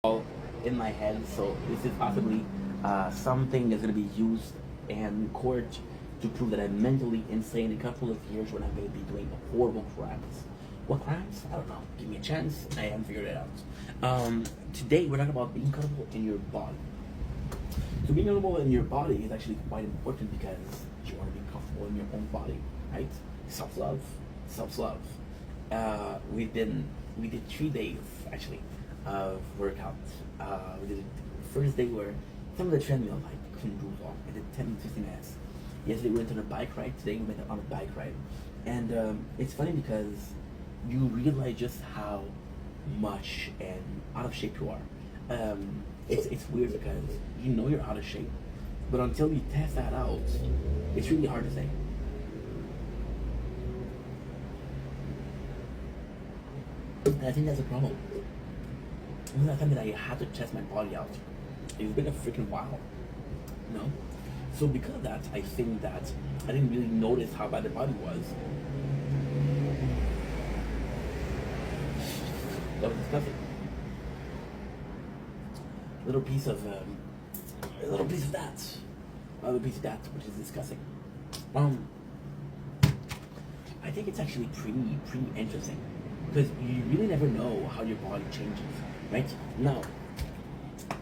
all in my head, so this is possibly something that's going to be used and court to prove that I'm mentally insane in a couple of years when I'm going to be doing horrible crimes. What crimes? I don't know. Give me a chance, and I haven't figured it out. Today, we're talking about being comfortable in your body. So being comfortable in your body is actually quite important because you want to be comfortable in your own body, right? Self-love, self-love. We did 3 days actually of workouts. We did the first day where some of the treadmill I couldn't do long. I did 10, 15 minutes. Yesterday we went on a bike ride. Today we went on a bike ride, and it's funny because you realize just how much and out of shape you are. It's weird because you know you're out of shape, but until you test that out, it's really hard to say. And I think that's a problem. When was the time that I had to test my body out? It's been a freaking while, you know? So because of that, I think that I didn't really notice how bad the body was. That was disgusting. Little piece of, a little piece of that. Another piece of that, which is disgusting. I think it's actually pretty interesting because you really never know how your body changes, right? Now,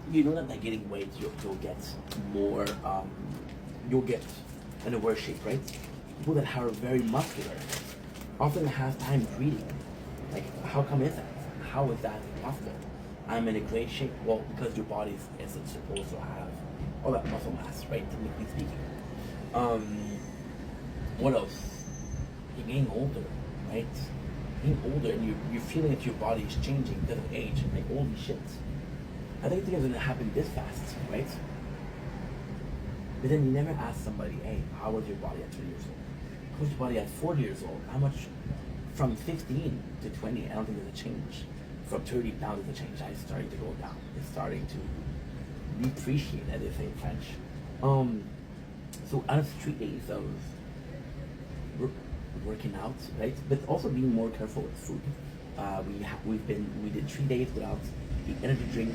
you know that by getting weight, you'll get more, you'll get in a worse shape, right? People that are very muscular often have time breathing. Like, how come is that? How is that possible? I'm in a great shape. Well, because your body isn't supposed to have all that muscle mass, right? Technically speaking. What else? You're getting older, right? Being older and you're feeling that your body is changing because of age. Like, holy shit. I don't think it's gonna happen this fast, right? But then you never ask somebody, hey, how was your body at 20 years old? How was your body at 40 years old? How much? From 15 to 20, I don't think there's a change. From 30 now there's a change. It's starting to go down. It's starting to depreciate, as they say in French. So out of 3 days of working out, right? But also being more careful with food. We did 3 days without the energy drink.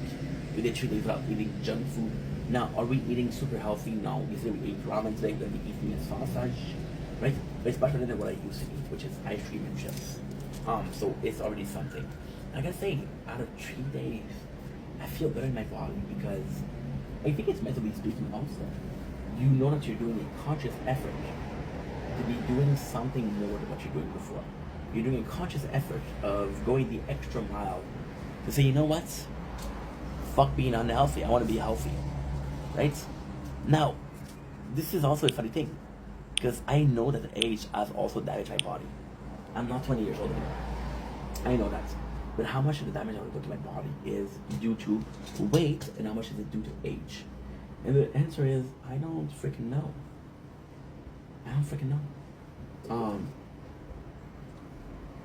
We did 3 days without eating junk food. Now, are we eating super healthy? No. We said we ate ramen today, we're gonna be eating a sausage, right? But it's better than what I used to eat, which is ice cream and chips. So it's already something. I gotta say, out of 3 days, I feel better in my body because I think it's mentally speaking also. You know that you're doing a conscious effort to be doing something more than what you're doing before. You're doing a conscious effort of going the extra mile to say, you know what? Fuck being unhealthy. I want to be healthy. Right? Now, this is also a funny thing because I know that age has also damaged my body. I'm not 20 years old anymore. I know that. But how much of the damage I would go to my body is due to weight and how much is it due to age? And the answer is, I don't freaking know. I don't freaking know.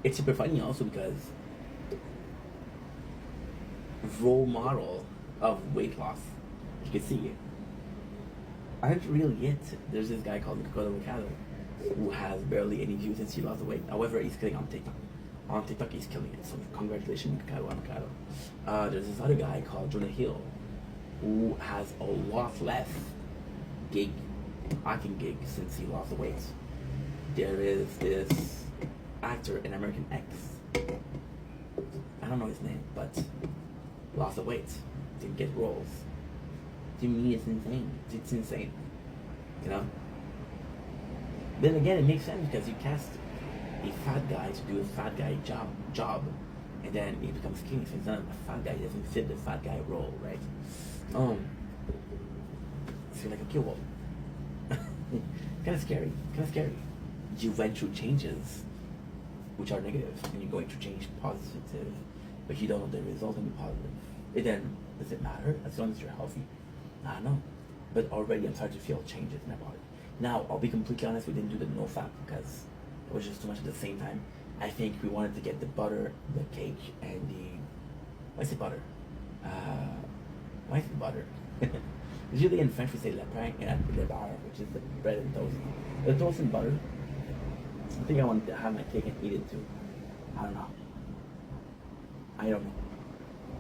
It's super funny also because role model of weight loss, you can see it. Aren't really it. There's this guy called Nicola Mercado who has barely any views since he lost the weight. However, he's killing on TikTok. On TikTok, he's killing it. So congratulations, Mercado. There's this other guy called Jonah Hill who has a lot less acting gig since he lost the weight. There is this actor in American X. I don't know his name, but lost the weight to get roles. To me, it's insane. It's insane. You know? Then again, it makes sense because you cast a fat guy to do a fat guy job, and then he becomes king. So it's not a fat guy, he doesn't fit the fat guy role, right? It's like a kill wall. Kind of scary. You went through changes which are negative, and you're going to change positive, but you don't know the result in positive. And then, does it matter as long as you're healthy? I don't know. But already I'm starting to feel changes in my body. Now, I'll be completely honest, we didn't do the no fat because it was just too much at the same time. I think we wanted to get the butter, the cake, and the... Why is it butter? Why is it butter? Usually in French we say le pain and le beurre, which is the bread and toast. The toast and butter. I think I wanted to have my cake and eat it too. I don't know.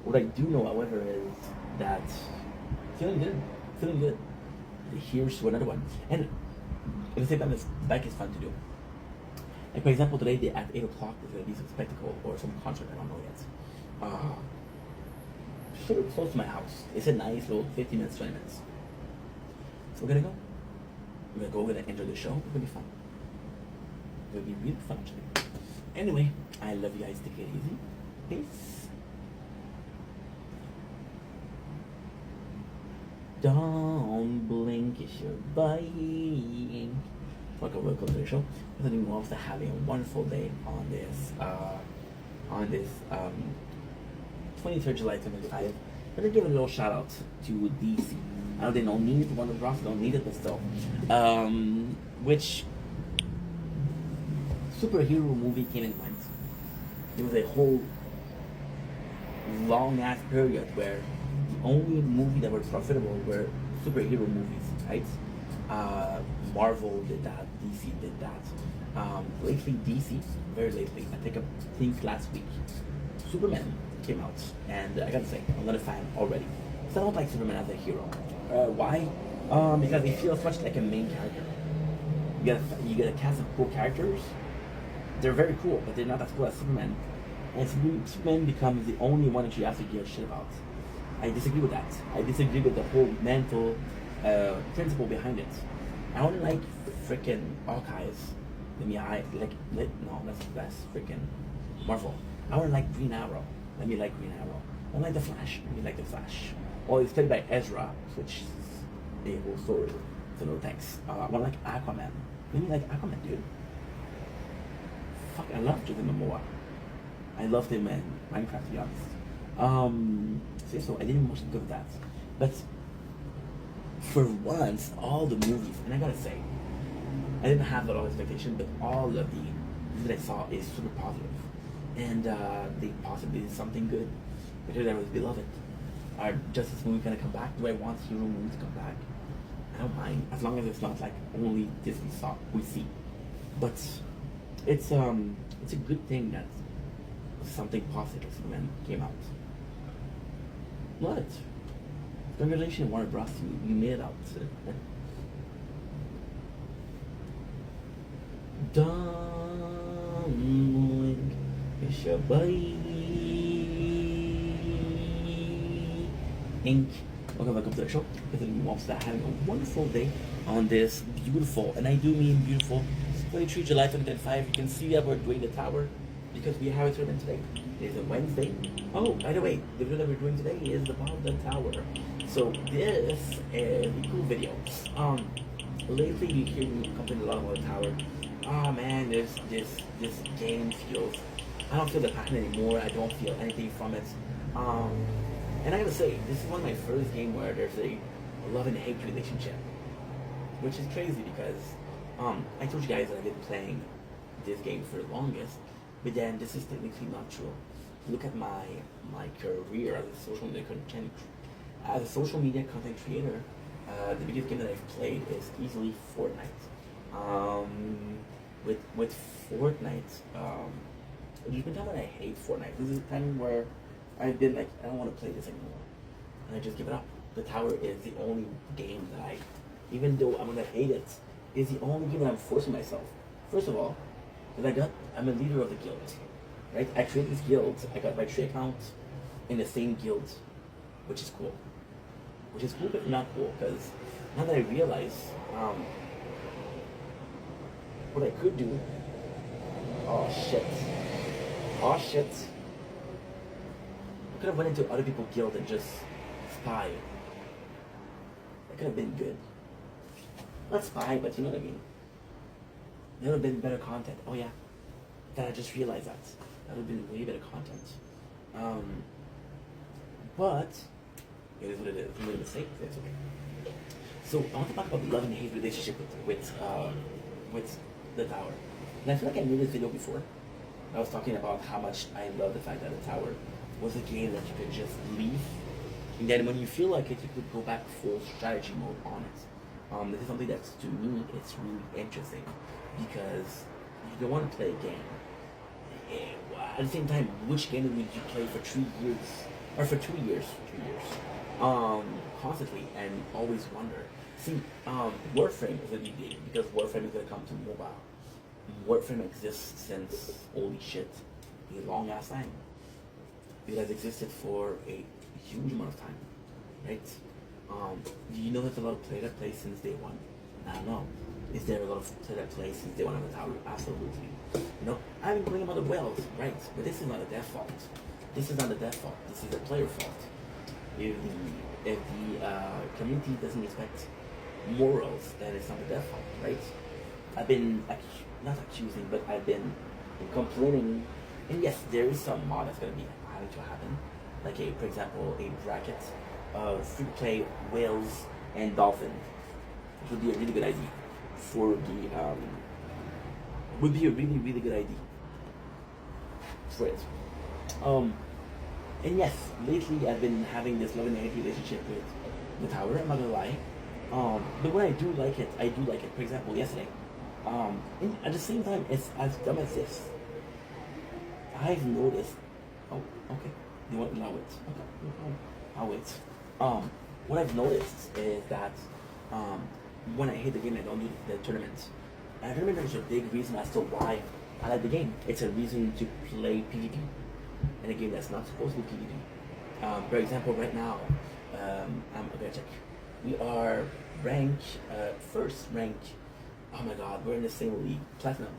What I do know, however, is that feeling good, feeling good. Here's to another one. And at the same time, this bike is fun to do. Like for example, today at 8 o'clock there's gonna be some spectacle or some concert. I don't know yet. Sort of close to my house. It's a nice little 50 minutes, 20 minutes. So we're gonna go. We're gonna enjoy the show. It's gonna be fun. It'll be really fun actually. Anyway, I love you guys. Take it easy. Peace. Don't blink, it's your buying. Welcome to the show. I think we're also having a wonderful day on this 23rd July 2025. I'm gonna give a little shout out to DC. I know they don't need it, Warner Bros. Don't need it, but still. Which superhero movie came and went? There was a whole long ass period where the only movie that were profitable were superhero movies, right? Marvel did that, DC did that. Lately, DC, very lately, I think last week, Superman came out, and I gotta say, I'm not a fan already. Because I don't like Superman as a hero. Why? Because he feels much like a main character. You get a cast of cool characters. They're very cool, but they're not as cool as Superman. And Superman becomes the only one that you have to give a shit about. I disagree with that. I disagree with the whole mental principle behind it. I don't like freaking Hawkeyes. No, that's freaking Marvel. I don't like Green Arrow. Let me like Green Arrow. I don't like the Flash. Let me like the Flash. Well, it's played by Ezra, which is a whole story. So no thanks. I want to like Aquaman. Let me like Aquaman, dude. Fuck, I love Jason Momoa. I loved him in Minecraft, to be honest. So I didn't much good with that. But for once, all the movies, and I gotta say, I didn't have a lot of expectation, but all of the movies that I saw is super positive. And they possibly did something good. Because I was beloved. Are Justice movie gonna come back? Do I want hero movies to come back? I don't mind, as long as it's not like only Disney stuff we see. But it's a good thing that something positive Superman came out. What? Congratulations, Warner Bros. You made it out. Darling, it's your buddy. Inc. Welcome to the show. President Mobster having a wonderful day on this beautiful, and I do mean beautiful, 23 July 2025. You can see that we're doing the tower because we have a tournament today. It is a Wednesday. Oh, by the way, the video that we're doing today is about the tower. So this is a cool video. Lately you hear me complain a lot about the tower. Oh man, this game feels, I don't feel the passion anymore. I don't feel anything from it. And I gotta say, this is one of my first games where there's a love and hate relationship, which is crazy because I told you guys that I've been playing this game for the longest, but then this is technically not true. Look at my career as a social media content creator. The biggest game that I've played is easily Fortnite. With Fortnite, there's been time when I hate Fortnite. This is a time where I've been like, I don't want to play this anymore, and I just give it up. The tower is the only game that even though I'm gonna hate it, is the only game that I'm forcing myself. First of all, because I'm a leader of the guild, right? I created this guild. I got my 3 accounts in the same guild, which is cool. Which is cool, but not cool, because now that I realize what I could do. Oh shit. I could have went into other people's guild and just spy. That could have been good. Not spy, but you know what I mean. That would have been better content. Oh yeah. Then I just realized that. That would have been way better content. But it is what it is. I made a mistake. It's okay. So I want to talk about the love and hate relationship with the tower. And I feel like I made this video before. I was talking about how much I love the fact that the tower was a game that you could just leave, and then when you feel like it, you could go back full strategy mode on it. This is something that's, to me, it's really interesting, because you don't want to play a game. At the same time, which game would you play for 3 years or for 2 years, 2 years, constantly, and always wonder. See, Warframe is a big deal because Warframe is gonna come to mobile. Warframe exists since holy shit, a long ass time. It has existed for a huge amount of time, right? Do you know there's a lot of play that play since day one? I don't know. Is there a lot of play that play since day one of the tower? Absolutely. You know, I've been playing about the wells, right? But this is not a dev fault. This is not a dev fault. This is a player fault. If the community doesn't respect morals, then it's not a dev fault, right? I've been not accusing, but I've been complaining. And yes, there is some mod that's gonna be having to happen, like for example, a bracket of free-play whales and dolphin, which would be a really good idea for the would be a really good idea for it. And yes, lately I've been having this love and hate relationship with the tower. I'm not gonna lie. But when I do like it, I do like it. For example, yesterday. And at the same time, it's as dumb as this. I've noticed. Oh, okay. You want to allow it? Okay. I'll wait. What I've noticed is that when I hate the game, I don't do the tournaments. And the tournament is a big reason as to why I like the game. It's a reason to play PvP in a game that's not supposed to be PvP. For example, right now, I'm gonna check. We are first rank. Oh my god, we're in the same league, Platinum.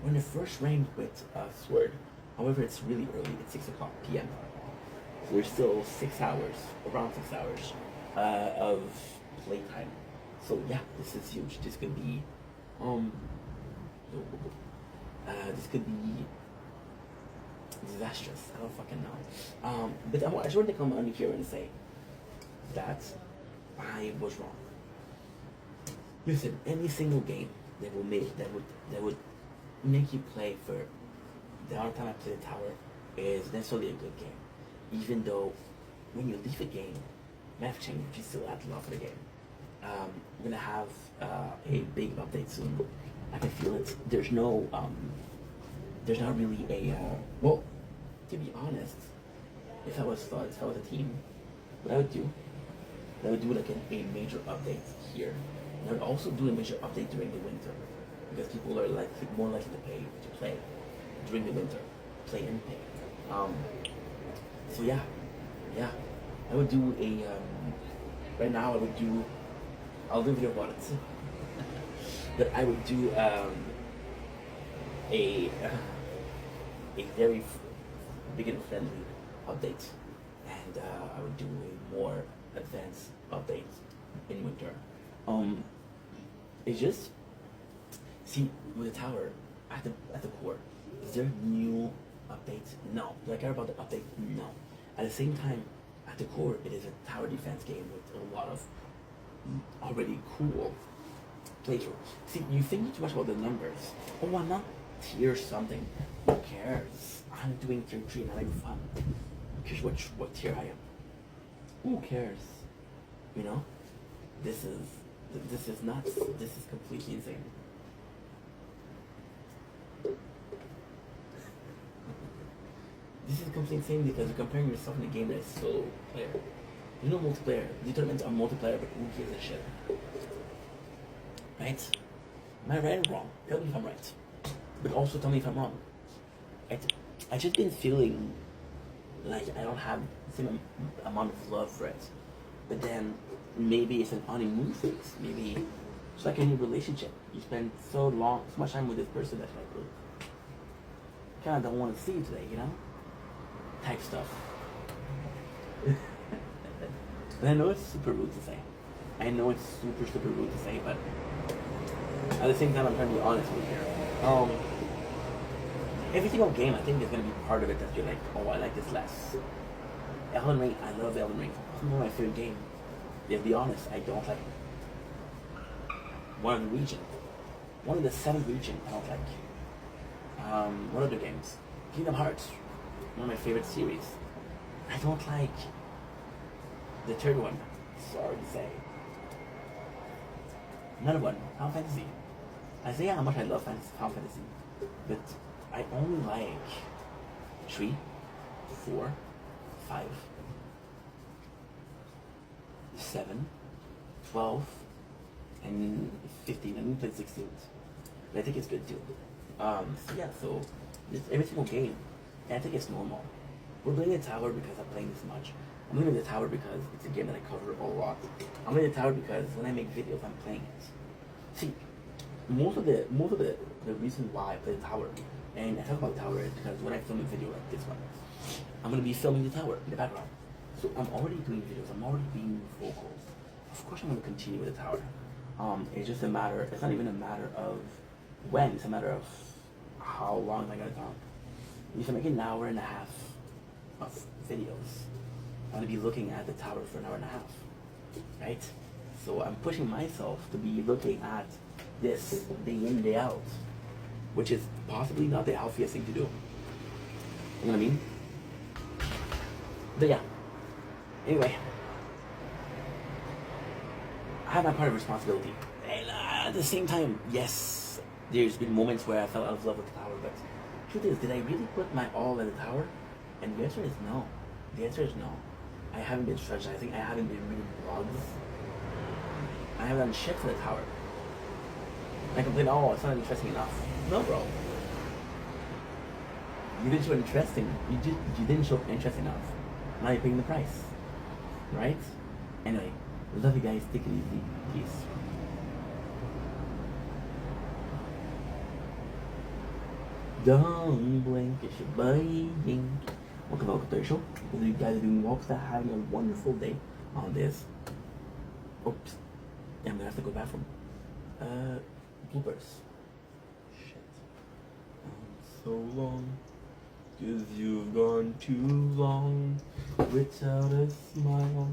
We're in the first rank with Sword. However, it's really early, it's 6 o'clock p.m. So there's still 6 hours, around 6 hours of playtime. So yeah, this is huge. This could be, this could be disastrous. I don't fucking know. But I just want to come on here and say that I was wrong. Listen, any single game that would make you play for the amount of time I play the tower is necessarily a good game. Even though when you leave a game, map change, you still have to love for the game. We're gonna have a big update soon. I can feel it. There's not really a well, to be honest, if I was a team, what I would do like a major update here. And I would also do a major update during the winter because people are more likely to play during the winter, play and pay. So yeah, I would do a right now I'll do a video about it. But I would do a very beginner friendly update, and I would do a more advanced update in winter. It's just see with the tower at the core. Is there new updates? No. Do I care about the update? No. At the same time, at the core, it is a tower defense game with a lot of already cool playthrough. See, you think too much about the numbers. Oh, I'm not tier something. Who cares? I'm doing tier 3 and I'm having fun. Who cares what tier I am? Who cares? You know? This is nuts. This is completely insane. This is completely insane because you're comparing yourself in a game that is solo player. You know multiplayer. The tournaments are multiplayer, but who gives a shit? Right? Am I right or wrong? Tell me if I'm right. But also tell me if I'm wrong. I just been feeling like I don't have the same amount of love for it. But then maybe it's an honeymoon phase. Maybe it's like a new relationship. You spend so much time with this person that's like, kind of don't want to see you today, you know? Type stuff. And I know it's super rude to say. I know it's super rude to say, but at the same time, I'm trying to be honest with you. Every single game, I think there's going to be part of it that you're like, oh, I like this less. Elden Ring, I love Elden Ring. It's one of my favorite games. To be honest, I don't like it. One of the region. One of the 7 region, I don't like. What other games? Kingdom Hearts. One of my favorite series. I don't like the third one. Sorry to say. Another one, Final Fantasy. I say how much I love Final Fantasy, but I only like 3, 4, 5, 7, 12, and 15. I didn't play 16. But I think it's good too. So yeah, so it's every single game. And I think it's normal. We're playing the tower because I'm playing this much. I'm playing the tower because it's a game that I cover a lot. I'm playing the tower because when I make videos, I'm playing it. See, most of the reason why I play the tower, and I talk about the tower is because when I film a video like this one, I'm gonna be filming the tower in the background. So I'm already doing videos. I'm already being vocal. Of course, I'm gonna continue with the tower. It's just a matter. It's not even a matter of when. It's a matter of how long am I gonna talk. If I make an hour and a half of videos, I'm gonna be looking at the tower for an hour and a half, right? So I'm pushing myself to be looking at this day in, day out, which is possibly not the healthiest thing to do. You know what I mean? But yeah. Anyway, I have my part of responsibility. And at the same time, yes, there's been moments where I fell out of love with the tower, but truth is, did I really put my all in the tower? And the answer is no. The answer is no. I haven't been strategizing. I haven't been reading blogs. I haven't done shit for the tower. I complain, oh, it's not interesting enough. No, bro. You didn't show interesting. You didn't show interest enough. Now you're paying the price, right? Anyway, love you guys. Take it easy. Peace. Don't blink, it's your buying. Welcome to the show. If you guys are doing walks, that having a wonderful day on this. Oops. I'm gonna have to go bathroom. Bloopers. Shit. So long. 'Cause you've gone too long without a smile.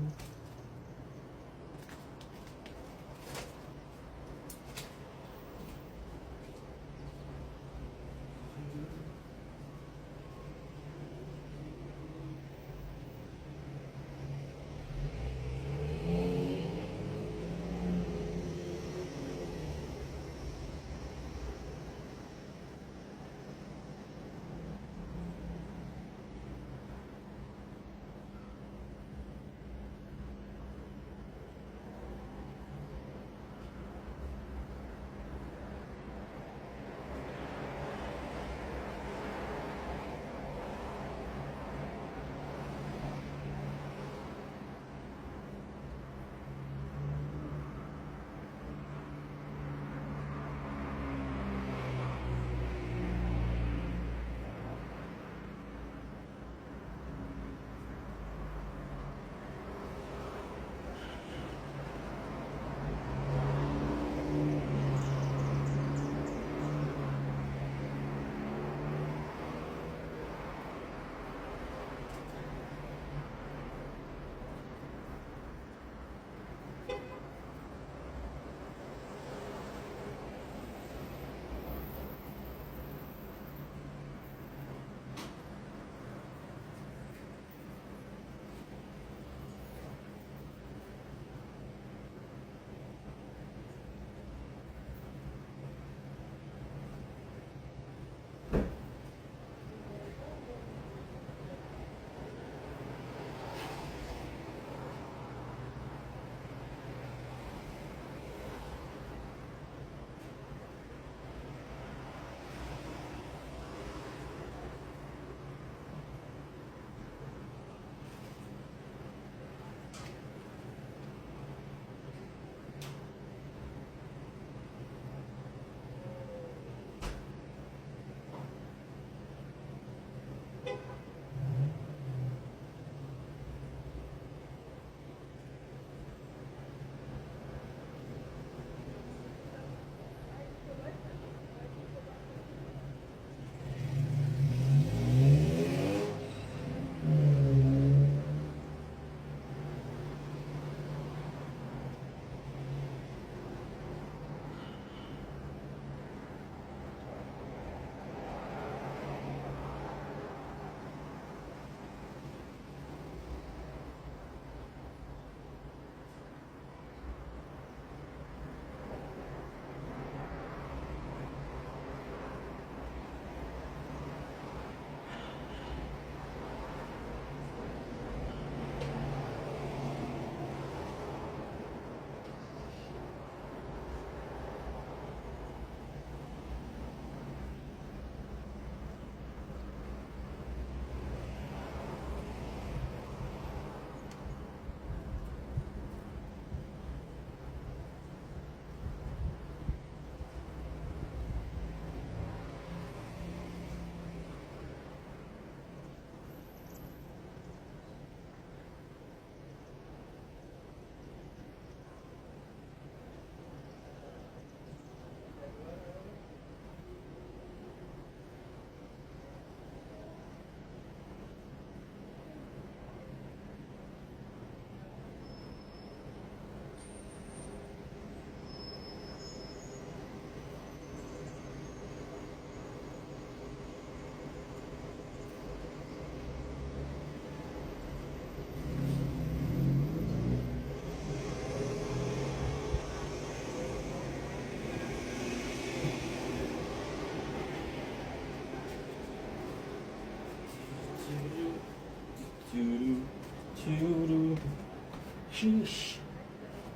Sheesh.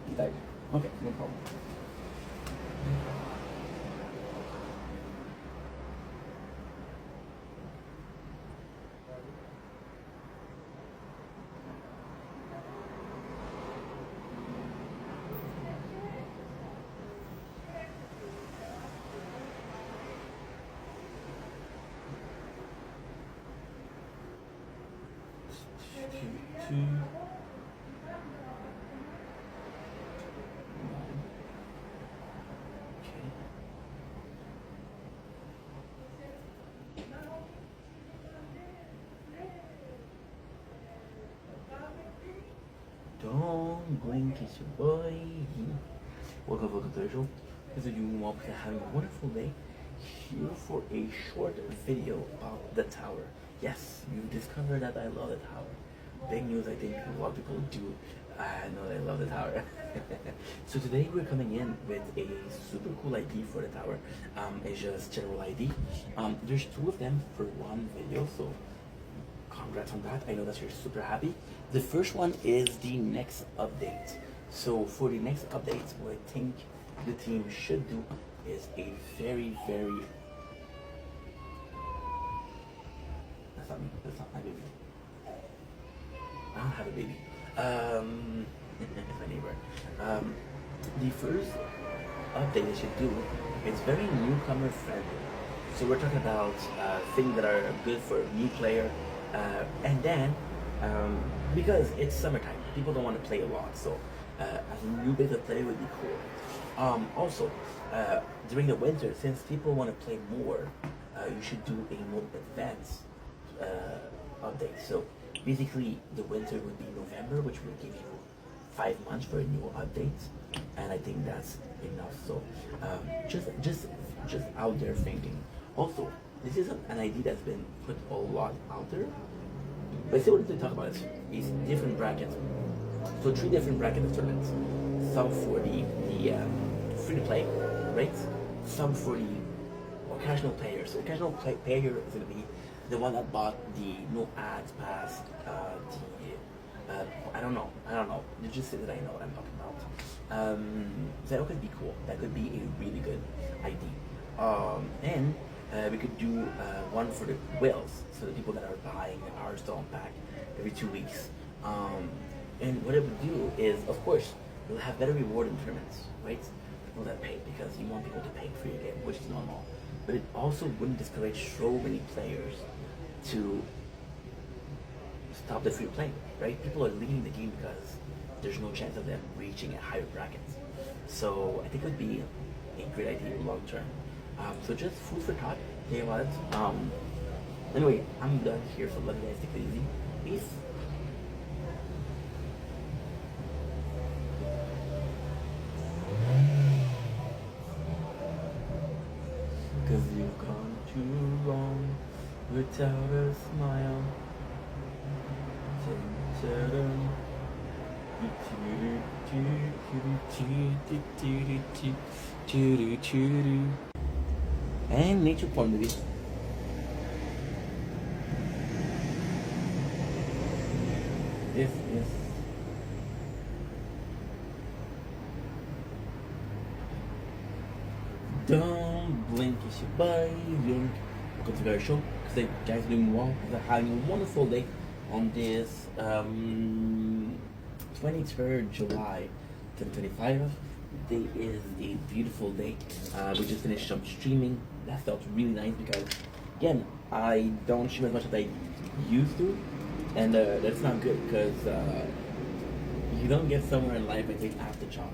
He died. Okay, no problem. Two. Don't blink, it's your boy. Welcome to the show. This is you all having a wonderful day. Here for a short video about the tower. Yes, you discovered that I love the tower. Big news, I think a lot of people do. I know I love the tower. So today we're coming in with a super cool ID for the tower. It's just general ID. There's two of them for one video, so congrats on that. I know that you're super happy. The first one is the next update. So for the next update, what I think the team should do is a very that's not me, that's not my baby. I don't have a baby. It's my neighbor. The first update they should do is very newcomer friendly. So we're talking about things that are good for a new player, and then because it's summertime, people don't want to play a lot. So as a new beta player would be cool. Also, during the winter, since people want to play more, you should do a more advanced update. So basically, the winter would be November, which will give you 5 months for a new update, and I think that's enough. So just out there thinking. Also, this is an ID that's been put a lot out there. But still, what to talk about is different brackets. So 3 different bracket of tournaments. Some for the free to play, right? Some for the occasional players. So occasional player is going to be the one that bought the no ads pass. I don't know. You just say that I know what I'm talking about. So that could be cool. That could be a really good ID. And we could do one for the whales, so the people that are buying the Power Stone pack every 2 weeks. And what it would do is, of course, you'll have better reward in tournaments, right? People that pay, because you want people to pay for your game, which is normal. But it also wouldn't discourage so many players to stop the free play, right? People are leaving the game because there's no chance of them reaching a higher bracket. So I think it would be a great idea long term. So just food for thought. Think about it. Anyway, I'm done here, so love you guys. Take it easy. Peace. Cause you've gone too long without a smile. And nature porn movie. Yes. Don't blink, it's your boy, Link. Welcome to our show. Because guys doing well. They're having a wonderful day on this 23rd July 2025. Today is a beautiful day. We just finished some streaming. That felt really nice because, again, I don't stream as much as I used to, and that's not good because you don't get somewhere in life and take half the job,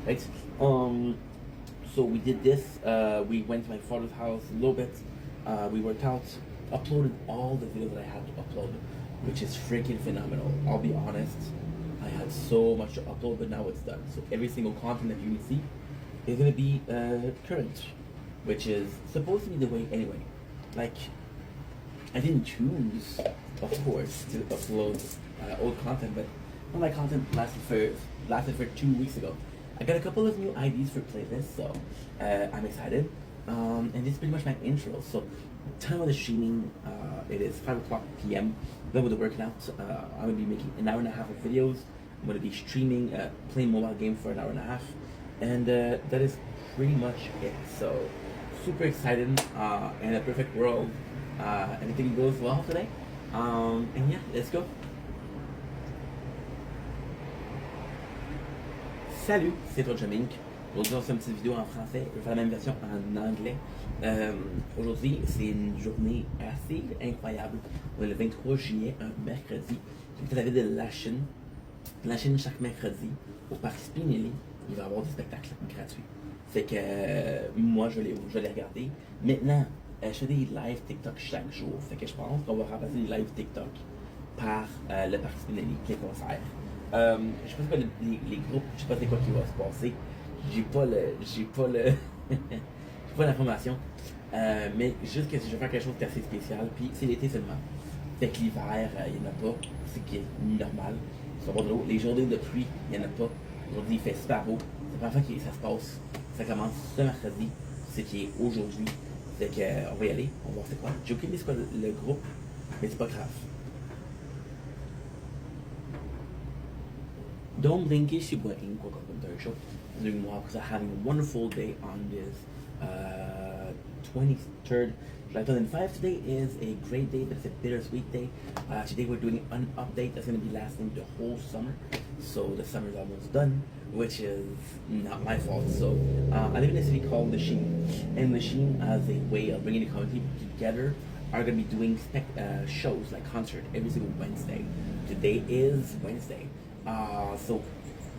right? So we did this. We went to my father's house a little bit. We worked out, uploaded all the videos that I had to upload, which is freaking phenomenal. I'll be honest. I had so much to upload, but now it's done. So every single content that you see is gonna be current, which is supposed to be the way anyway. Like, I didn't choose, of course, to upload old content, but all my content lasted for 2 weeks ago. I got a couple of new IDs for playlists, so I'm excited. And this is pretty much my intro. So, time of the streaming, it is 5 o'clock p.m. Then with the working out, I'm going to be making an hour and a half of videos. I'm going to be streaming, playing mobile game for an hour and a half. And that is pretty much it. So, super excited. In a perfect world, everything goes well today. And yeah, let's go. Salut, c'est toi Jamink. Aujourd'hui, on fait une petite vidéo en français. Je vais faire la même version en anglais. Aujourd'hui, c'est une journée assez incroyable. On est le 23 juillet, un mercredi. J'habite à la ville de Lachine. Lachine, chaque mercredi, au parc Spinelli, il va y avoir des spectacles gratuits. Fait que moi, je vais les regarder. Maintenant, je fais des live TikTok chaque jour. Fait que je pense qu'on va remplacer les live TikTok par le parc Spinelli, les concerts. Je sais pas les groupes, je sais pas c'est quoi qui va se passer. J'ai pas j'ai pas l'information. Mais juste que je vais faire quelque chose d'assez spécial. Puis c'est l'été seulement. Fait que l'hiver, il n'y en a pas. C'est qui est normal. Ça va de l'eau. Les journées de pluie, il n'y en a pas. Aujourd'hui, il fait super beau. C'est la première fois que ça se passe. Ça commence ce mercredi. C'est qui est aujourd'hui. Fait que on va y aller. On va voir c'est quoi. J'ai aucune idée c'est quoi le groupe. Mais c'est pas grave. Don't blink if you blink. Welcome to the show. I'm doing well because I'm having a wonderful day on this 23rd July 2005. Today is a great day, but it's a bittersweet day. Today we're doing an update that's going to be lasting the whole summer. So the summer is almost done, which is not my fault. So I live in a city called Lachine, and Lachine, as a way of bringing the community together, are going to be doing shows like concert every single Wednesday. Today is Wednesday. So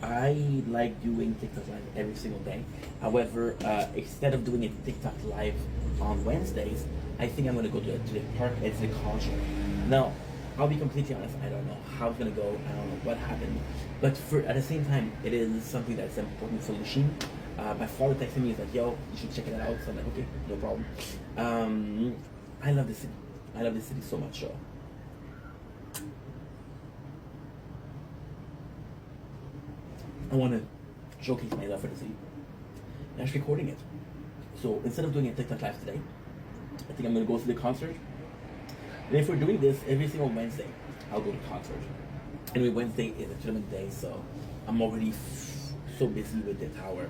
I like doing TikTok live every single day. However, instead of doing a TikTok live on Wednesdays, I think I'm gonna go to the park and to the concert. Now, I'll be completely honest. I don't know how it's gonna go. I don't know what happened. But at the same time, it is something that's important for Lachine. My father texted me, he's like, "Yo, you should check it out." So I'm like, "Okay, no problem." I love this city. I love this city so much. So. I want to showcase my love for the city. I'm actually recording it. So instead of doing a TikTok live today, I think I'm going to go to the concert. And if we're doing this every single Wednesday, I'll go to the concert. Anyway, Wednesday is a tournament day, so I'm already so busy with the tower.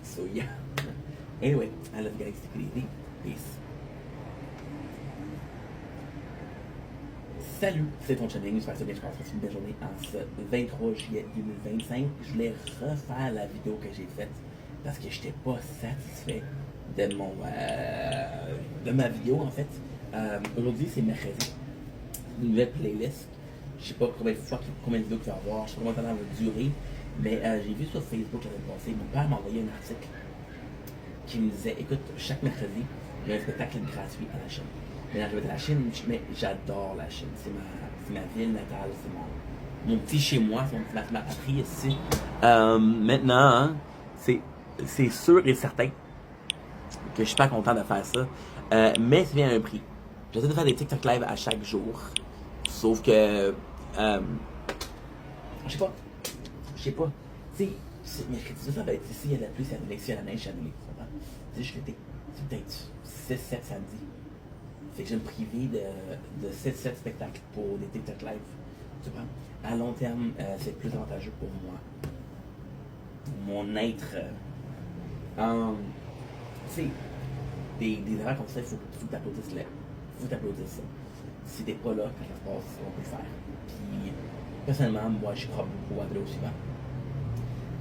So yeah. Anyway, I love you guys. Take it easy. Peace. Salut, c'est ton channel, j'espère que tu vas bien, je passe une belle journée en ce 23 juillet 2025. Je voulais refaire la vidéo que j'ai faite parce que je n'étais pas satisfait de ma vidéo en fait. Aujourd'hui c'est mercredi, une nouvelle playlist. Je sais pas combien de vidéos tu vas avoir, je sais pas combien de temps elle va durer, mais j'ai vu sur Facebook l'année passée, mon père m'a envoyé un article qui me disait écoute, chaque mercredi, il y a un spectacle gratuit à la chaîne. Maintenant, je vais être à la Chine, mais j'adore la Chine. C'est ma ville natale, c'est mon petit chez moi, c'est ma patrie ici. Maintenant, hein, c'est sûr et certain que je suis pas content de faire ça. Mais ça vient à un prix. J'essaie de faire des TikTok live à chaque jour. Sauf que. Je sais pas. Tu sais, mercredi, ça va être ici, il y a de la pluie, il y a de l'excès, il y a de la neige, il y a de l'été. C'est juste l'été. C'est peut-être 6-7 samedis. Fait que je vais me priver de 7 spectacles pour des TikTok live. Tu vois? À long terme, c'est plus avantageux pour moi. Mon être. Tu sais, des erreurs comme ça, il faut que tu t'applaudisses là. Il faut que tu t'applaudisses ça. Si t'es pas là quand ça se passe, on peut le faire. Puis, personnellement, moi, je crois beaucoup à donner au suivant.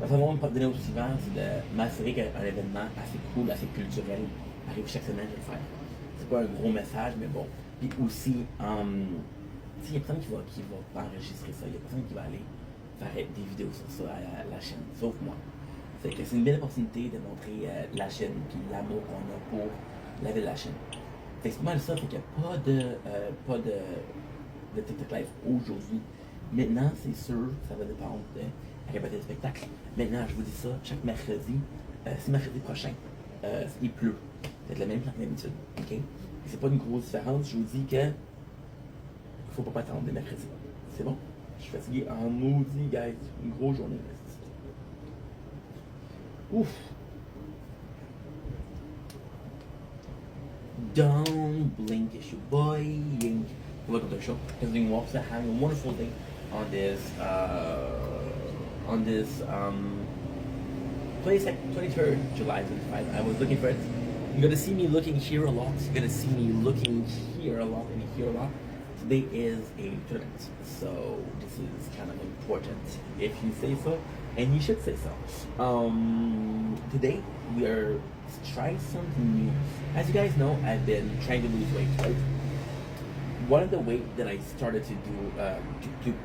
Ma façon de donner au suivant, c'est de m'assurer qu'un événement assez cool, assez culturel arrive chaque semaine, je vais le faire. C'est pas un gros message, mais bon. Puis aussi, il y a personne qui va enregistrer ça. Il y a personne qui va aller faire des vidéos sur ça à la chaîne, sauf moi. Fait que c'est une belle opportunité de montrer la chaîne et l'amour qu'on a pour la ville de la chaîne. Fait que c'est pas mal ça, fait qu'il n'y a pas de TikTok live aujourd'hui. Maintenant, c'est sûr, ça va dépendre de la capacité du spectacle. Maintenant, je vous dis ça, chaque mercredi, c'est mercredi prochain, il pleut. C'est la même plan que d'habitude, ok? C'est pas une grosse différence, je vous dis que faut pas attendre des mercredis. C'est bon? Je suis fatigué en maudit, guys. Une grosse journée. Ouf! Don't blink, it's your boy Ying. Welcome to the show. It's doing well. So having a wonderful day on this 23rd July 25. I was looking for it. You're gonna see me looking here a lot. You're gonna see me looking here a lot and here a lot. Today is a tournament, so this is kind of important if you say so, and you should say so. Today we are trying something new. As you guys know, I've been trying to lose weight, right? One of the weight that I started to do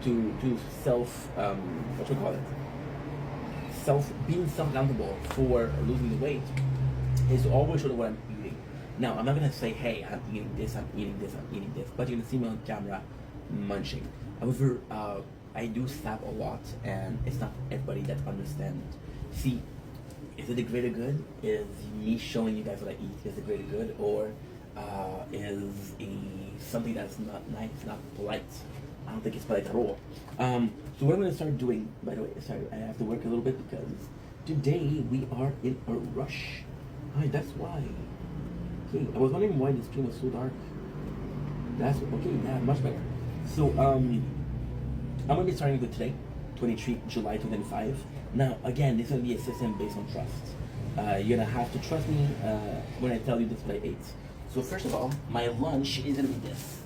to self what do we call it? Being self accountable for losing the weight is to always show what I'm eating. Now I'm not gonna say, hey, I'm eating this, I'm eating this, I'm eating this, but you're gonna see me on camera munching. However, I do snap a lot, and it's not everybody that understands. See, is it the greater good? Is me showing you guys what I eat is the greater good, or is something that's not nice, not polite? I don't think it's polite at all. So what I'm gonna start doing, by the way, sorry, I have to work a little bit because today we are in a rush. Hi, that's why. Okay, I was wondering why the screen was so dark. That's okay, yeah, much better. So I'm gonna be starting with today, 23 July 2025. Now again, this is gonna be a system based on trust. You're gonna have to trust me when I tell you this is what I ate. So first of all, my lunch is gonna be this.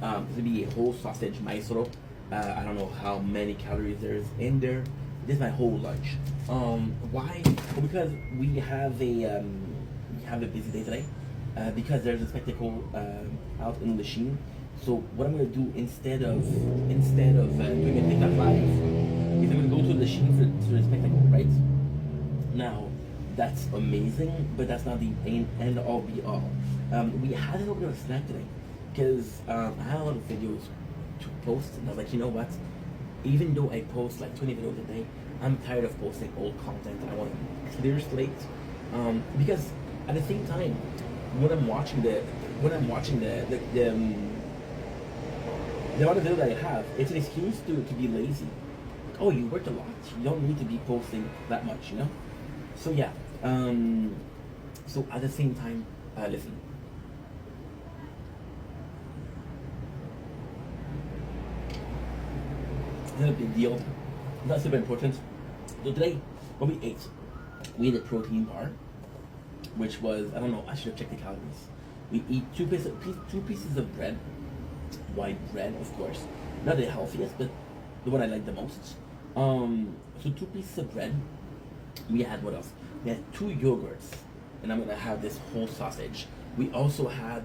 It's gonna be a whole sausage maestro. I don't know how many calories there's in there. This is my whole lunch. Why? Well, because we have a busy day today. Because there's a spectacle out in Lachine. So what I'm gonna do instead of doing a TikTok live is I'm gonna go to Lachine for the spectacle, right? Now that's amazing, but that's not the end all be all. We had a little bit of a snack today because I had a lot of videos to post, and I was like, you know what? Even though I post like 20 videos a day, I'm tired of posting old content, and I want a clear slate. Because at the same time, when I'm watching the amount of video that I have, it's an excuse to be lazy. Oh, you worked a lot. You don't need to be posting that much, you know. So yeah. So at the same time, listen. It's not a big deal. Not super important. So today, what we ate a protein bar, which was, I don't know, I should have checked the calories. We eat two pieces of bread, white bread, of course, not the healthiest, but the one I like the most. So 2 pieces of bread. We had what else? We had 2 yogurts, and I'm gonna have this whole sausage. We also had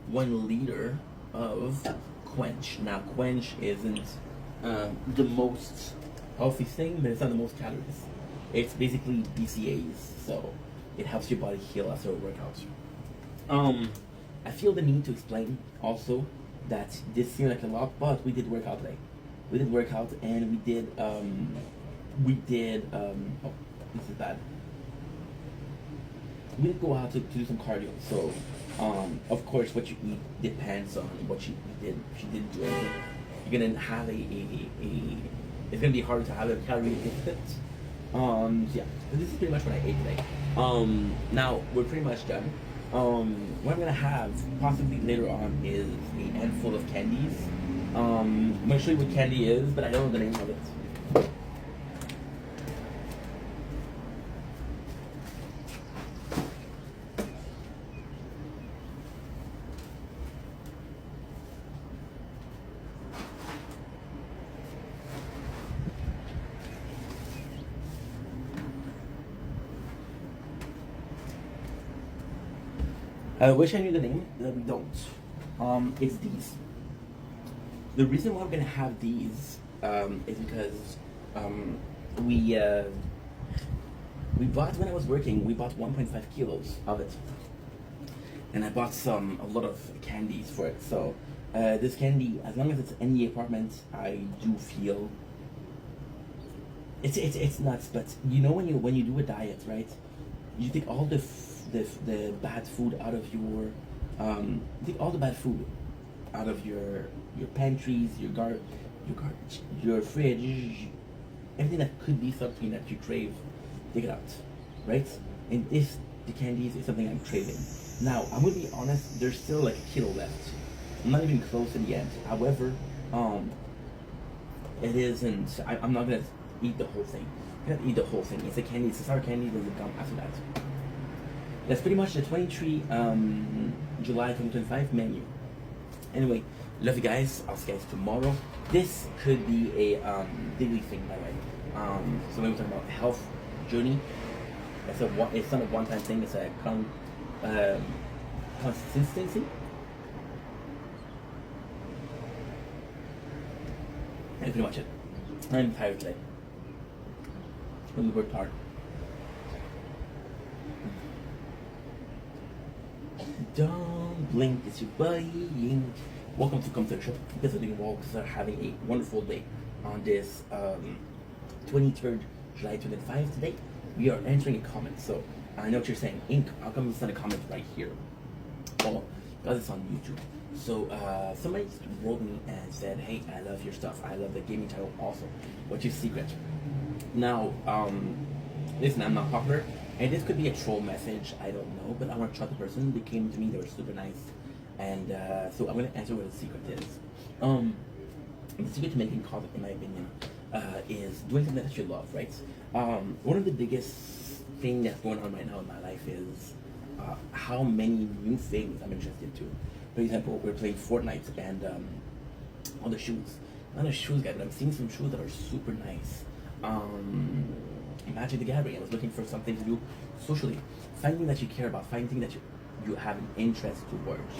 1 liter of Quench. Now Quench isn't the most healthy thing, but it's not the most calories. It's basically BCAAs, so it helps your body heal after a workout. I feel the need to explain also that this seems like a lot, but we did work out today. We did work out, and we did oh, this is bad. We did go out to do some cardio, so of course what you eat depends on what you did. If you didn't do anything, you're gonna have it's gonna be hard to have a calorie deficit. So yeah, so this is pretty much what I ate today. Now we're pretty much done. What I'm gonna have possibly later on is a handful of candies. I'm gonna show you what candy is, but I don't know the name of it. I wish I knew the name, but we don't. It's these. The reason why I'm gonna have these is because we bought, when I was working, we bought 1.5 kilos of it, and I bought a lot of candies for it. So this candy, as long as it's in the apartment, I do feel it's nuts. But you know, when you do a diet, right? You take all the bad food out of your take all the bad food out of your pantries, your fridge, everything that could be something that you crave, take it out, right? And this the candies is something I'm craving. Now, I'm gonna be honest, there's still like a kilo left. I'm not even close to the end. However, it isn't. I'm not gonna eat the whole thing. I'm gonna eat the whole thing. It's a candy. It's a sour candy. There's a gum after that. That's pretty much the 23 July 2025 menu. Anyway, love you guys. I'll see you guys tomorrow. This could be a daily thing, by the way. So when we're talking about health journey, it's not a one-time thing. It's a consistency. That's pretty much it. I'm tired today. We worked hard. Don't blink, it's your buying. Welcome to Come to the Shop. Because the walks are having a wonderful day on this 23rd July 2025 today. We are answering a comment. So I know what you're saying. Ink, how come it's not a comment right here? Well, because it's on YouTube. So somebody wrote me and said, hey, I love your stuff. I love the gaming title also. What's your secret? Now, listen, I'm not popular. And this could be a troll message, I don't know. But I want to trust the person. They came to me, they were super nice. And so I'm going to answer what the secret is. The secret to making content, in my opinion, is doing something that you love, right? One of the biggest things that's going on right now in my life is how many new things I'm interested to. For example, we're playing Fortnite and on the shoes. Not a shoes guy, but I'm seeing some shoes that are super nice. Magic the Gathering. I was looking for something to do socially. Finding that you care about, finding that you have an interest towards.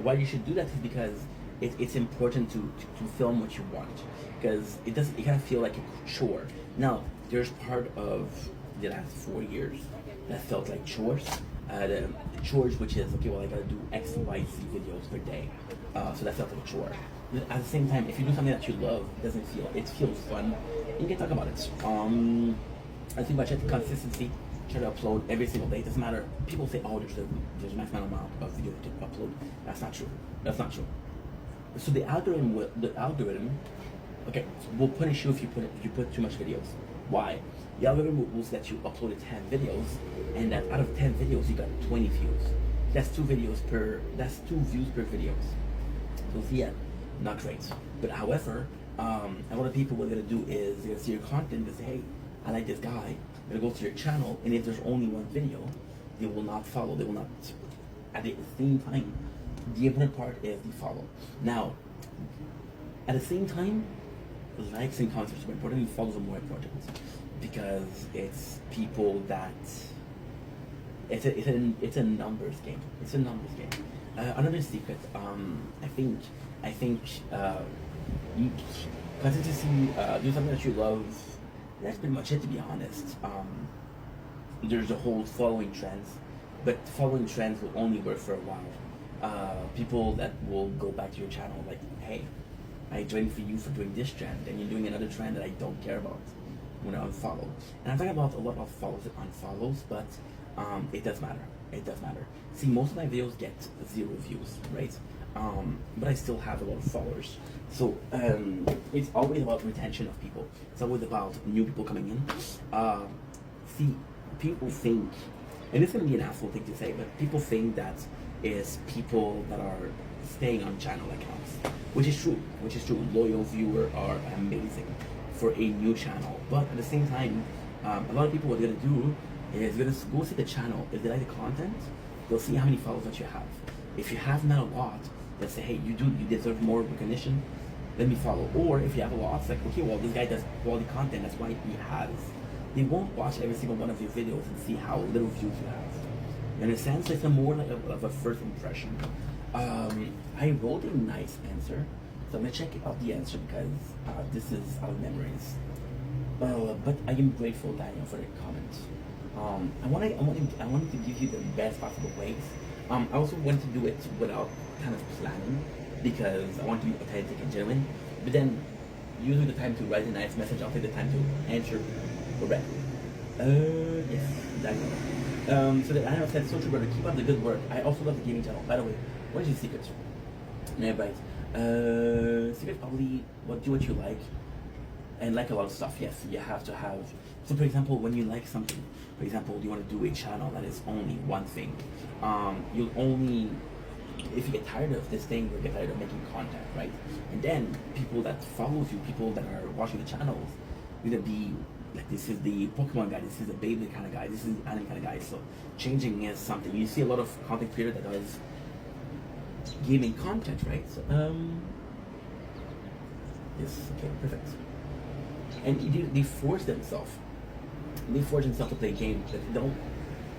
Why you should do that is because it's important to film what you want, because it kind of feel like a chore. Now, there's part of the last 4 years that felt like chores. The chores, which is, okay, well, I gotta do X, Y, Z videos per day. So that felt like a chore. At the same time, if you do something that you love, it feels fun, you can talk about it. I think about it, consistency, try to upload every single day. It doesn't matter. People say, oh, there's a maximum amount of video to upload. That's not true. That's not true. So the algorithm, okay, will punish you if you put too much videos. Why? The algorithm will let you upload 10 videos, and that out of 10 videos, you got 20 views. That's 2 views per videos. So yeah, not great. But however, and what people are gonna do is they're gonna see your content and say, hey, I like this guy. I'm gonna go to your channel, and if there's only one video, they will not follow. They will not. At the same time, the important part is the follow. Now, at the same time, likes and comments are super important, and follows are more important, because it's people that it's a numbers game. It's a numbers game. Another secret, I think you consistency, do something that you love. That's pretty much it, to be honest. There's a whole following trends, but following trends will only work for a while. People that will go back to your channel like, hey, I joined for you for doing this trend, and you're doing another trend that I don't care about. I'm gonna unfollow. And I'm talking about a lot of follows and unfollows, but it does matter. It does matter. See, most of my videos get 0 views, right? But I still have a lot of followers. So it's always about retention of people. It's always about new people coming in. See, people think, and it's gonna be an asshole thing to say, but people think that is people that are staying on channel accounts, which is true. Loyal viewers are amazing for a new channel, but at the same time, a lot of people, what they're gonna do is they're gonna go see the channel. If they like the content, they'll see how many followers that you have. If you have not a lot, they'll say, hey, you deserve more recognition, let me follow. Or if you have a lot, it's like, okay, well, this guy does quality content, that's why he has. They won't watch every single one of your videos and see how little views you have. In a sense, it's more like of a first impression. I wrote a nice answer, so I'm gonna check out the answer because this is out of memories. But I am grateful, Daniel, for the comment. I wanted to give you the best possible ways. I also wanted to do it without kind of planning, because I want to be authentic and genuine. But then, using the time to write a nice message, I'll take the time to answer correctly. Yes, Daniel. So that Daniel said, so true, brother, keep up the good work. I also love the gaming channel. By the way, what is your secret? Yeah, right. Secret probably, do what you like. and like a lot of stuff, yes, you have to have. So, for example, when you like something, for example, you want to do a channel that is only one thing, you'll only, if you get tired of this thing, you'll get tired of making content, right? And then people that follow you, people that are watching the channels, either be like, this is the Pokemon guy, this is the Beyblade kind of guy, this is the anime kind of guy. So changing is something. You see a lot of content creator that does gaming content, right? So, yes, okay, perfect. And they force themselves. They force themselves to play a game that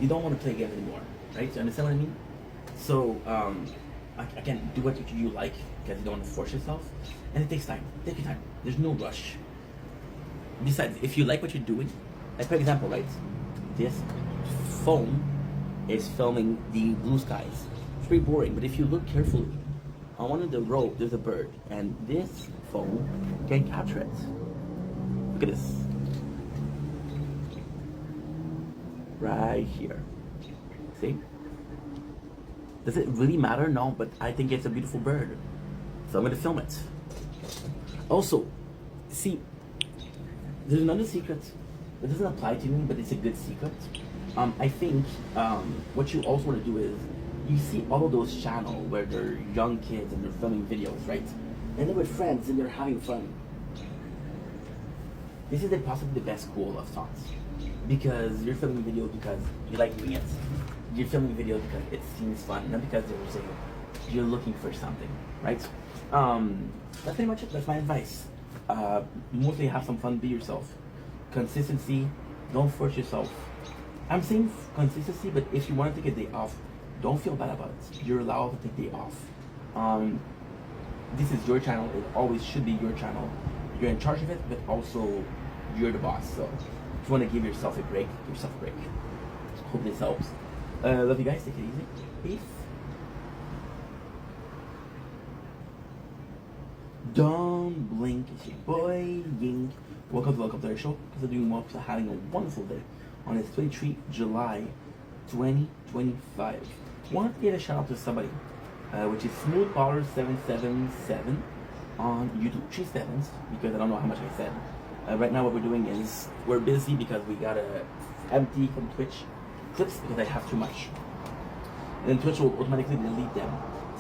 you don't want to play a game anymore, right? You understand what I mean? So, again, do what you like because you don't want to force yourself. And it takes time. Take your time. There's no rush. Besides, if you like what you're doing, like for example, right? This phone is filming the blue skies. It's pretty boring, but if you look carefully, on one of the row, there's a bird, and this phone can capture it. Look at this. Right here. See? Does it really matter? No, but I think it's a beautiful bird. So I'm gonna film it. Also, see, there's another secret. It doesn't apply to me, but it's a good secret. I think what you also want to do is, you see all of those channels where they're young kids and they're filming videos, right? And they're with friends and they're having fun. This is possibly the best school of thoughts. Because you're filming videos because you like doing it. You're filming videos because it seems fun, not because you're looking for something, right? That's pretty much it. That's my advice. Mostly have some fun, be yourself. Consistency, don't force yourself. I'm saying consistency, but if you want to take a day off, don't feel bad about it. You're allowed to take a day off. This is your channel. It always should be your channel. You're in charge of it, but also you're the boss. So if you want to give yourself a break, give yourself a break. Hope this helps. Love you guys. Take it easy. Peace. Don't blink. It's your boy Ying. Welcome to our show. Because I'm doing well, because I'm having a wonderful day on this 23 July 2025. Want to give a shout out to somebody, which is Smooth Power 777 on YouTube. She's sevens because I don't know how much I said. Right now, what we're doing is we're busy because we gotta empty from Twitch clips because I have too much, and then Twitch will automatically delete them.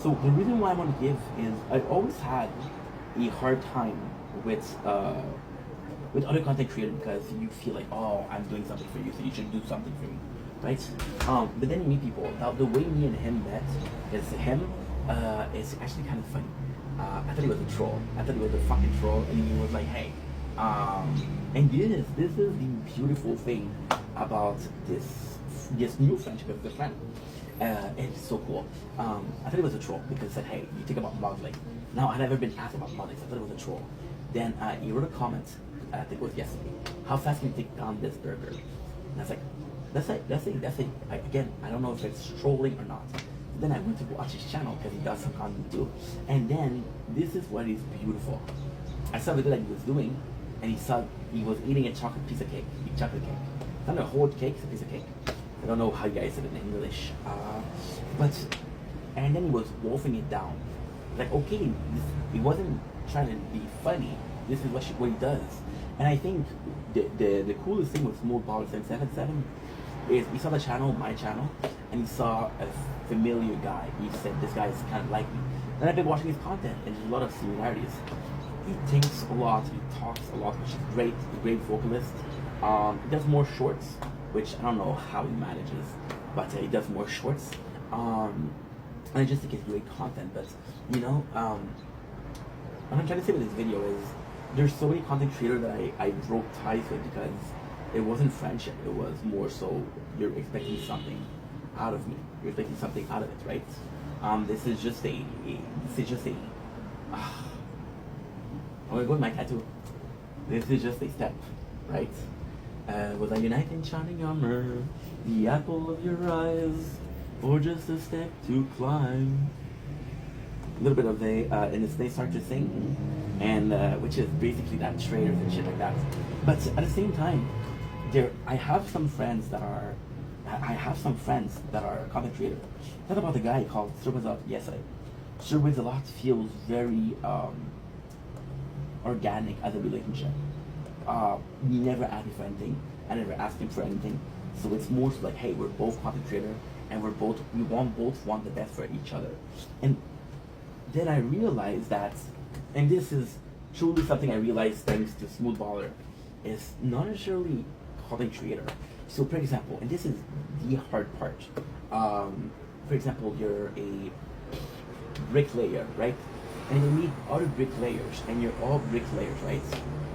So the reason why I want to give is I've always had a hard time with other content creators because you feel like, oh, I'm doing something for you, so you should do something for me, right? But then you meet people. Now the way me and him met is it's actually kind of funny. I thought he was a troll. I thought he was a fucking troll, and he was like, hey, and this is the beautiful thing about this new friendship with a friend. It's so cool. I thought it was a troll because it said, hey, you think about modeling. Now, I'd never been asked about modeling, so I thought it was a troll. Then he wrote a comment, I think it was yesterday, how fast can you take down this burger? And I was like, that's it. Again, I don't know if it's trolling or not. Then I went to watch his channel because he does some content too. And then, this is what is beautiful. I saw the video that he was doing, and he was eating a chocolate piece of cake, a chocolate cake. It's not a whole cake, it's a piece of cake. I don't know how you guys said it in English. And then he was wolfing it down. Like, okay, he wasn't trying to be funny. This is what he does. And I think the coolest thing with Smooth Power 777 is he saw the channel, my channel, and he saw a familiar guy. He said, this guy is kind of like me. And I've been watching his content, and there's a lot of similarities. He thinks a lot, he talks a lot, which is great. He's a great vocalist. He does more shorts, which I don't know how he manages, but he does more shorts. And I just think it's great content. But you know, what I'm trying to say with this video is there's so many content creators that I broke ties with because it wasn't friendship. It was more so you're expecting something out of me. You're expecting something out of it, right? This is just a. I'm gonna go with my tattoo. This is just a step, right? Was I united in shining armor, the apple of your eyes, or just a step to climb? A little bit of and they start to sing, and which is basically that traitors and shit like that. But at the same time, I have some friends that are content creators. Talk about the guy called Sir Wizalot. Yes, Sir Wizalot feels very organic as a relationship. You never ask me for anything. I never ask him for anything. So it's more so like, hey, we're both content creator, and we both want the best for each other. And then I realized that, and this is truly something I realized thanks to Smooth Baller, is not necessarily content creator. So for example, and this is the hard part. For example, you're a bricklayer, right? And you meet other bricklayers, and you're all bricklayers, right?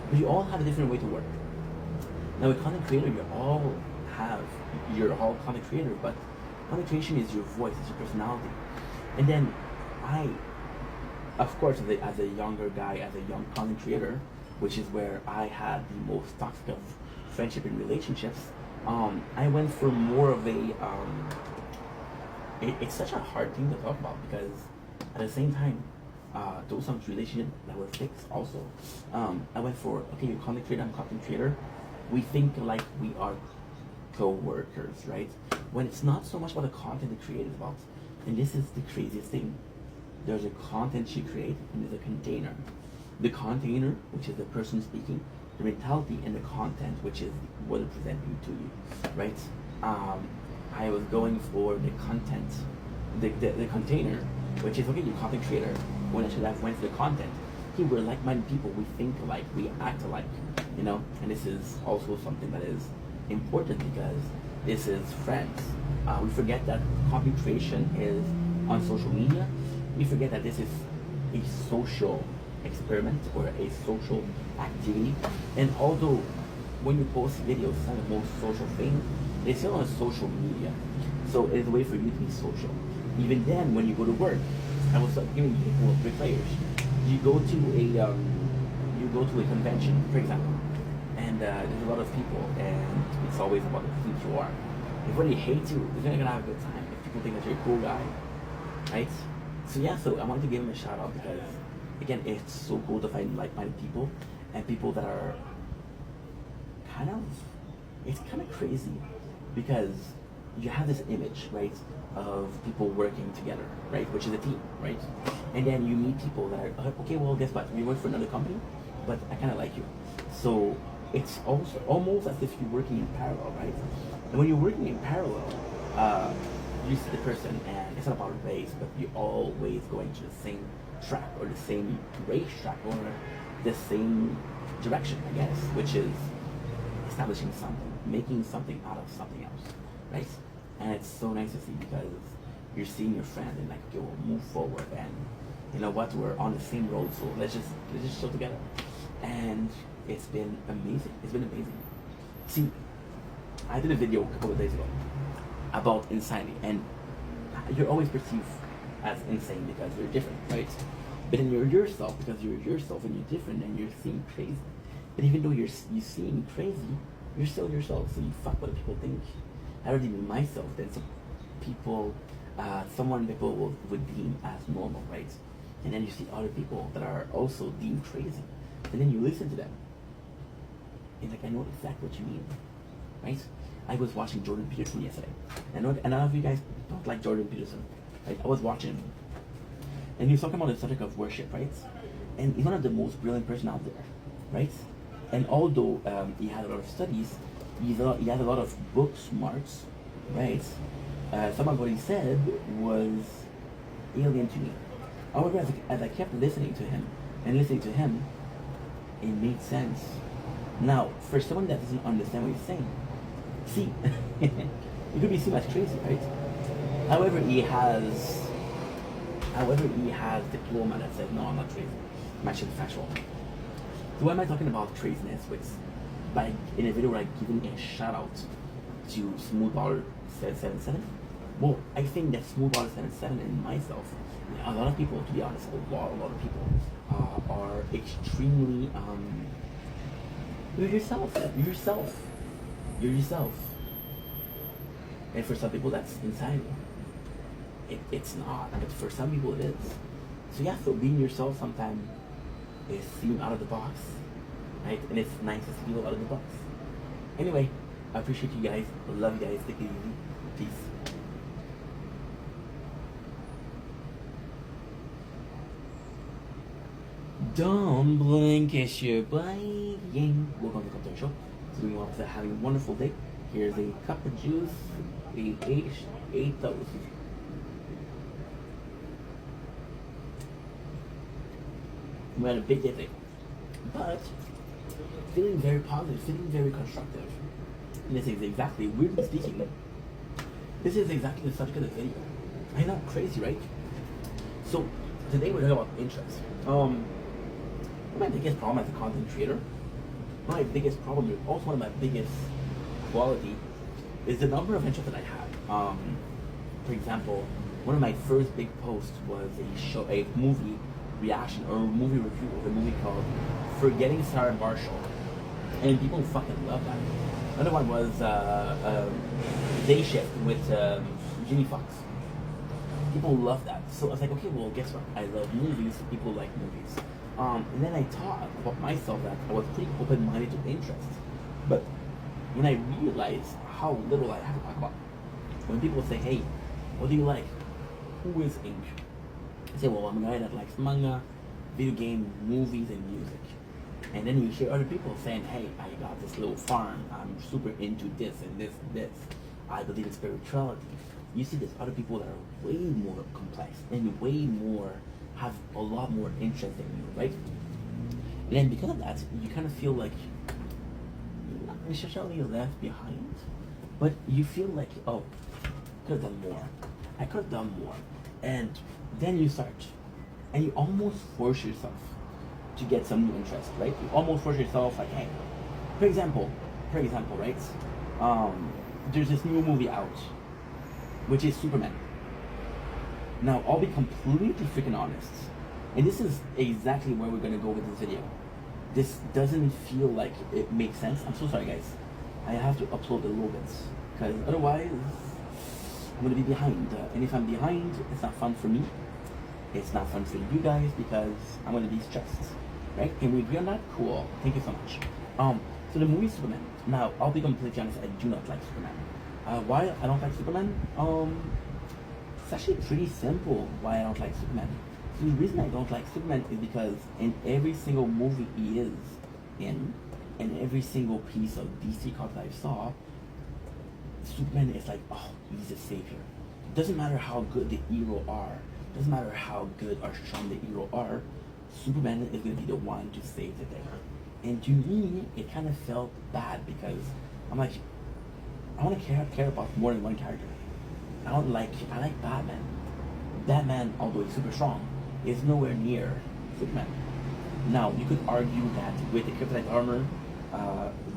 But you all have a different way to work. Now, a content creator, you're all content creator, but content creation is your voice, it's your personality. And then of course, as a younger guy, as a young content creator, which is where I had the most toxic of friendship and relationships, I went for more of it's such a hard thing to talk about, because at the same time, those some relationships that were fixed also. I went for, okay, you're content creator, I'm content creator. We think like we are co-workers, right? When it's not so much about the content the create is about. And this is the craziest thing. There's a content you create, and there's a container. The container, which is the person speaking, the mentality, and the content, which is what is presenting to you, right? I was going for the content, the container, which is, okay, you're content creator, when I should have went for the content. Hey, we're like-minded people, we think alike, we act alike, you know? And this is also something that is important, because this is friends. We forget that content creation is on social media. We forget that this is a social experiment or a social activity. And although when you post videos, it's not the most social thing, it's still on social media. So it's a way for you to be social. Even then, when you go to work, I was giving people bricklayers. You go to a convention, for example, and there's a lot of people, and it's always about who you are. If when they hate you, they're not gonna have a good time. If people think that you're a cool guy, right? So yeah, so I wanted to give him a shout out, because again, it's so cool to find like-minded people, and people that are it's kind of crazy, because you have this image, right, of people working together, right, which is a team, right? And then you meet people that are, okay, well, guess what? We work for another company, but I kind of like you. So it's also almost as if you're working in parallel, right? And when you're working in parallel, you see the person, and it's not about race, but you're always going to the same track, or the same race track, or the same direction, I guess, which is establishing something, making something out of something else, right? And it's so nice to see, because you're seeing your friend, and like, okay, we'll move forward, and you know what, we're on the same road, so let's just chill together. And it's been amazing. It's been amazing. See, I did a video a couple of days ago about insanity, and you're always perceived as insane because you're different, right? But then you're yourself, because you're yourself and you're different, and you're seeing crazy. But even though you seem crazy, you're still yourself, so you fuck what people think. I already mean myself, then some people, people would deem as normal, right? And then you see other people that are also deemed crazy, and then you listen to them. And like, I know exactly what you mean, right? I was watching Jordan Peterson yesterday. And a lot of you guys don't like Jordan Peterson, right? I was watching him, and he was talking about the subject of worship, right? And he's one of the most brilliant person out there, right? And although he had a lot of studies, he had a lot of book smarts, right? Some of what he said was alien to me. However, as I kept listening to him, it made sense. Now, for someone that doesn't understand what he's saying, see, it could be seen as crazy, right? However, he has diploma that says, no, I'm not crazy. I'm actually factual. So why am I talking about craziness? Which, in a video where I giving a shout out to Smooth Baller 777. Well, I think that Smooth Baller 77 and myself, a lot of people, to be honest, a lot of people are extremely you're yourself. And for some people that's insanity. It's not, but for some people it is. So yeah, so being yourself sometimes is seeing out of the box, right? And it's nice to see people out of the box. Anyway, I appreciate you guys. I love you guys. Take it easy. Peace. Don't blink, it's your blinking. Welcome to the Commentary Show. So we want to have a wonderful day. Here's a cup of juice. We ate those. We had a big day today. But feeling very positive, feeling very constructive. And this is exactly, weirdly speaking, this is exactly the subject of the video. I know, crazy, right? So today we're talking about interest. My biggest problem as a content creator, my biggest problem, also one of my biggest quality, is the number of interests that I have. For example, one of my first big posts was a movie reaction or movie review of a movie called Forgetting Sarah Marshall, and people fucking love that. Another one was Day Shift with Jimmy Fox. People love that. So I was like, okay, well, guess what? I love movies. People like movies. And then I thought about myself that I was pretty open-minded to interests. But when I realized how little I have to talk about, when people say, hey, what do you like? Who is Ink? I say, well, I'm a guy that likes manga, video game, movies, and music. And then you hear other people saying, hey, I got this little farm. I'm super into this and this and this. I believe in spirituality. You see there's other people that are way more complex and way more, have a lot more interest than you, right? And then because of that, you kind of feel like you're not necessarily left behind, but you feel like, oh, I could have done more. I could have done more. And then you start, and you almost force yourself to get some new interest, right? You almost force yourself, like, hey, for example, right? There's this new movie out, which is Superman. Now, I'll be completely freaking honest, and this is exactly where we're gonna go with this video. This doesn't feel like it makes sense. I'm so sorry, guys. I have to upload a little bit, because otherwise, I'm gonna be behind. And if I'm behind, it's not fun for me. It's not fun for you guys, because I'm gonna be stressed, right? Can we agree on that? Cool. Thank you so much. So the movie Superman. Now, I'll be completely honest. I do not like Superman. Why I don't like Superman? It's actually pretty simple why I don't like Superman. So the reason I don't like Superman is because in every single movie he is in, and every single piece of DC comics I saw, Superman is like, oh, he's the savior. It doesn't matter how good the hero are, doesn't matter how good or strong the hero are, Superman is going to be the one to save the day. And to me, it kind of felt bad because I'm like, I want to care about more than one character. I like Batman. Batman, although he's super strong, is nowhere near Superman. Now, you could argue that with the kryptonite armor,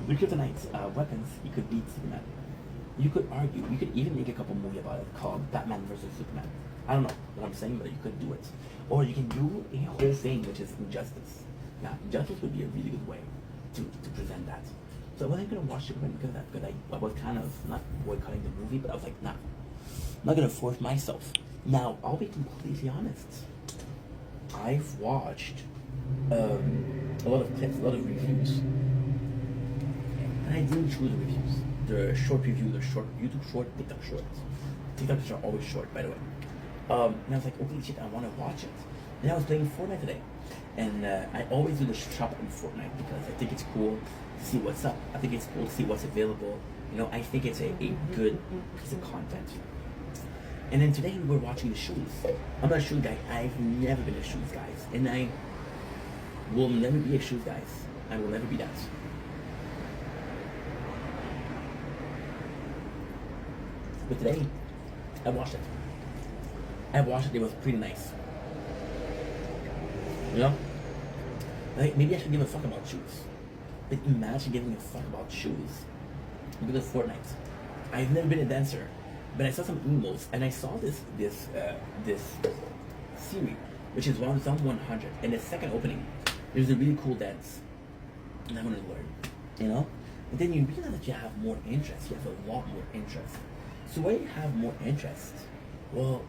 with kryptonite weapons, he could beat Superman. You could argue, you could even make a couple movie about it called Batman versus Superman. I don't know what I'm saying, but you could do it. Or you can do a whole thing, which is Injustice. Now, Injustice would be a really good way to present that. So I wasn't going to watch Superman because of that, because I was kind of not boycotting the movie, but I was like, nah, I'm not going to force myself. Now, I'll be completely honest. I've watched a lot of clips, a lot of reviews, and I didn't choose the reviews. The short reviews, the short YouTube short, TikTok shorts. TikToks are always short, by the way. And I was like, okay, shit, I want to watch it. And I was playing Fortnite today. And I always do the shop in Fortnite because I think it's cool to see what's up. I think it's cool to see what's available. You know, I think it's a good piece of content. And then today we're watching the shoes. I'm not a shoe guy. I've never been a shoes guy. And I will never be a shoes guy. I will never be that. But today, I watched it. It was pretty nice. You know? Like, maybe I should give a fuck about shoes. Like, imagine giving a fuck about shoes. Because of Fortnite. I've never been a dancer, but I saw some emos, and I saw this series, which is 100, and the second opening, there's a really cool dance, and I want to learn, you know? And then you realize that you have more interest, you have a lot more interest. So when you have more interest, well,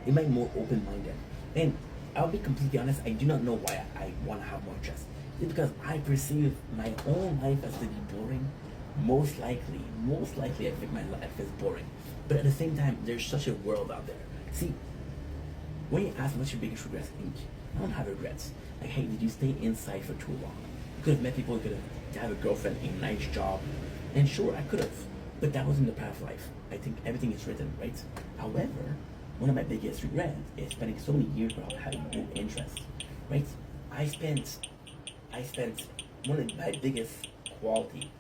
it might be more open-minded. And I'll be completely honest, I do not know why I want to have more interest. It's because I perceive my own life as to be boring. Most likely, I think my life is boring. But at the same time, there's such a world out there. See, when you ask what's your biggest regret, I don't have regrets. Like, hey, did you stay inside for too long? You could have met people, you could have a girlfriend, a nice job. And sure, I could have. But that wasn't the path of life. I think everything is written, right? However, one of my biggest regrets is spending so many years without having no interest, right? I spent one of my biggest quality